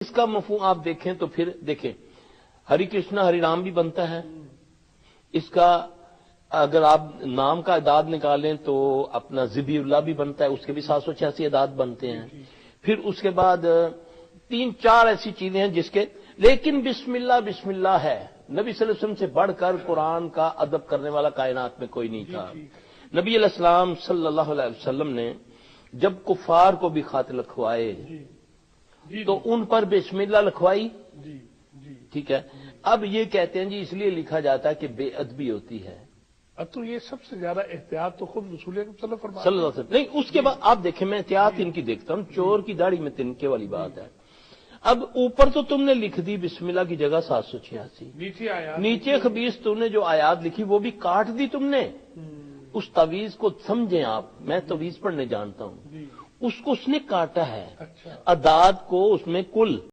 اس کا مفہوم آپ دیکھیں تو پھر دیکھیں ہری کرشنا ہری رام بھی بنتا ہے. اس کا اگر آپ نام کا اعداد نکالیں تو اپنا ذبی اللہ بھی بنتا ہے، اس کے بھی 786 اعداد بنتے ہیں. پھر اس کے بعد 3-4 ایسی چیزیں ہیں جس کے، لیکن بسم اللہ ہے. نبی صلی اللہ علیہ وسلم سے بڑھ کر قرآن کا ادب کرنے والا کائنات میں کوئی نہیں تھا. نبی علیہ السلام صلی اللہ علیہ وسلم نے جب کفار کو بھی خط لکھوائے تو ان پر بسم اللہ لکھوائی. ٹھیک ہے. اب یہ کہتے ہیں جی اس لیے لکھا جاتا ہے کہ بے ادبی ہوتی ہے. اب تو یہ سب سے زیادہ احتیاط تو خود رسول اکرم صلی صلی اللہ علیہ وسلم نہیں. اس کے بعد آپ دیکھیں میں احتیاط ان کی دیکھتا ہوں، چور کی داڑھی میں تنکے والی بات ہے. اب اوپر تو تم نے لکھ دی بسم اللہ کی جگہ 786، نیچے خبیث تم نے جو آیات لکھی وہ بھی کاٹ دی تم نے. اس تعویذ کو سمجھیں آپ، میں تعویذ پڑھنے جانتا ہوں. اس کو اس نے کاٹا ہے، اعداد کو اس میں کل